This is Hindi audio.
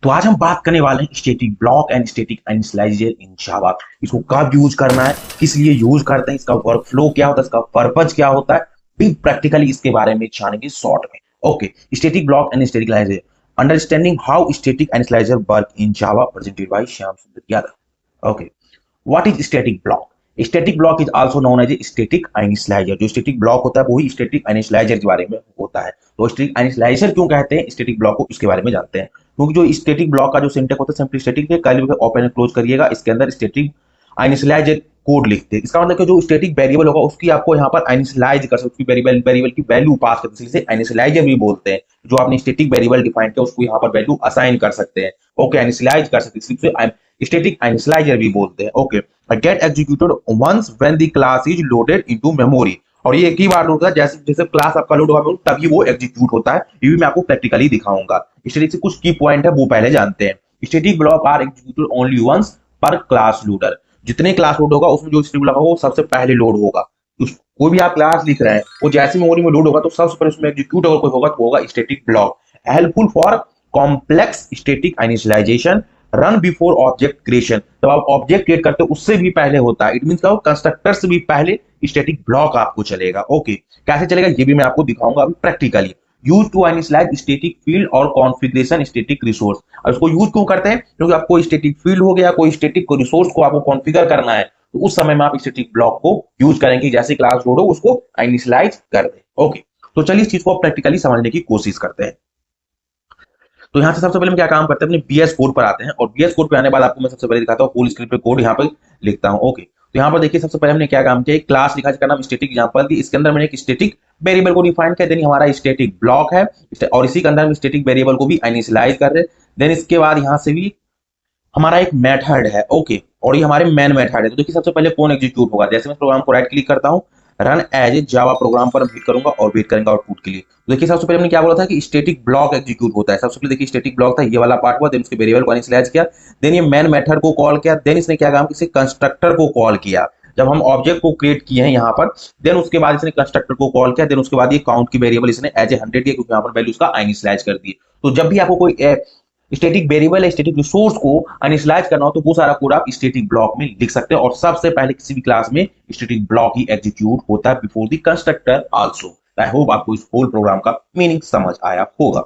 तो आज हम बात करने वाले हैं static block and static initializer in Java. इसको कब यूज करना है, किस लिए यूज करते हैं, इसका वर्क फ्लो क्या होता है, इसका पर्पज क्या होता है, भी प्रैक्टिकली इसके बारे में जानेंगे शॉर्ट में। Okay, static block and static initializer, understanding how static initializer work in Java, presented by Shyam Sundar Yadav. Okay, what is static block? Static block is also known as static initializer. जो स्टैटिक ब्लॉक होता है वही स्टैटिक इनिशियलाइजर के बारे में होता है। तो स्टैटिक इनिशियलाइजर क्यों कहते हैं स्टैटिक ब्लॉक को, इसके बारे में जानते हैं। क्योंकि जो स्टैटिक ब्लॉक का जो सिंटैक्स होता है सिंपली स्टैटिक के curly bracket open and close करिएगा, इसके अंदर स्टैटिक इनिशियलाइजर कोड लिखते हैं। इसका मतलब कि जो स्टैटिक वेरिएबल होगा उसकी आपको यहाँ पर इनिशियलाइज कर सकते, उसकी वेरिएबल की वैल्यू पास कर सकते हैं, इसे इनिशियलाइजर भी बोलते हैं। जो आपने स्टैटिक वेरिएबल डिफाइन किया उसको यहाँ पर वैल्यू असाइन कर सकते हैं। ओके, इनिशियलाइज कर सकते हैं, इसे स्टैटिक इनिशियलाइजर भी बोलते हैं। Okay, get executed once when the class is loaded into memory. और ये एक ही बार होता है, जैसे जैसे क्लास आपका लोड होगा तभी वो एग्जीक्यूट होता है। ये भी मैं आपको प्रैक्टिकली दिखाऊंगा। स्टैटिक से कुछ की पॉइंट है वो पहले जानते हैं। Static block are executed only once per class loader. जितने क्लास लोड होगा उसमें जो स्टैटिक ब्लॉक होगा वो सबसे पहले लोड होगा। कोई भी आप क्लास लिख रहे हैं वो जैसे मेमोरी में लोड होगा तो सबसे पहले उसमें एग्जीक्यूट अगर कोई होगा तो होगा static block. Helpful for complex static initialization, run before object creation. जब आप ऑब्जेक्ट क्रिएट करते हो उससे भी पहले होता है। इट मींस क्या, कंस्ट्रक्टर से भी पहले स्टैटिक ब्लॉक आपको चलेगा। ओके, कैसे चलेगा ये भी मैं आपको दिखाऊंगा अभी practically. Use to initialize static field और कॉन्फ़िगरेशन स्टैटिक रिसोर्स। और इसको यूज क्यों करते हैं? क्योंकि आपको स्टैटिक फील्ड हो गया, कोई स्टैटिक रिसोर्स को आपको कॉन्फ़िगर करना है तो उस समय में आप स्टैटिक ब्लॉक को यूज करेंगे। जैसे क्लास लोड हो उसको इनिशियलाइज कर दें। ओके, तो चलिए इस चीज को प्रैक्टिकली समझने की कोशिश करते हैं। तो यहाँ से सबसे पहले हम क्या काम करते हैं, अपने बीएस कोड पर आते हैं। और बीएस कोड पे आने के बाद आपको मैं सबसे पहले दिखाता हूँ फुल स्क्रीन पे कोड यहाँ पे लिखता हूँ। ओके, तो यहाँ पर देखिए सबसे पहले हमने क्या काम किया, एक क्लास लिखा जिसका नाम स्टैटिक एग्जांपल थी। इसके अंदर मैंने एक स्टैटिक वेरिएबल को डिफाइन किया, देन हमारा स्टैटिक ब्लॉक है और इसी के अंदर हम स्टैटिक वेरिएबल को भी इनिशियलाइज कर रहे हैं। देन इसके बाद यहाँ से भी हमारा एक मेथड है। ओके, और ये हमारे मेन मेथड है। तो देखिए सबसे पहले कौन एग्जीक्यूट होगा, जैसे मैं प्रोग्राम को राइट क्लिक करता हूँ, run as a Java program पर हिट करूंगा और वेट करेंगे आउटपुट के लिए। तो देखिए सबसे पहले हमने क्या बोला था कि स्टैटिक ब्लॉक एग्जीक्यूट होता है। सबसे पहले देखिए स्टैटिक ब्लॉक था, ये वाला पार्ट हुआ, देन उसके वेरिएबल को इनिशियलाइज किया, देन ये मेन मेथड को कॉल किया, देन इसने क्या काम, किसी कंस्ट्रक्टर को कॉल किया। जब हम ऑब्जेक्ट को क्रिएट किए हैं यहाँ पर, देन उसके बाद इसने कंस्ट्रक्टर को कॉल किया, देन उसके बाद ये काउंट की वेरिएबल इसने एज ए 100 दिया क्योंकि यहाँ पर वैल्यू उसका इनिशियलाइज कर दी। तो जब भी आपको कोई स्टैटिक वेरिएबल या स्टैटिक रिसोर्स को इनिशियलाइज करना हो तो वो सारा कोड आप स्टैटिक ब्लॉक में लिख सकते हैं। और सबसे पहले किसी भी क्लास में स्टैटिक ब्लॉक ही एग्जीक्यूट होता है before the constructor also. I hope आपको इस होल प्रोग्राम का मीनिंग समझ आया होगा।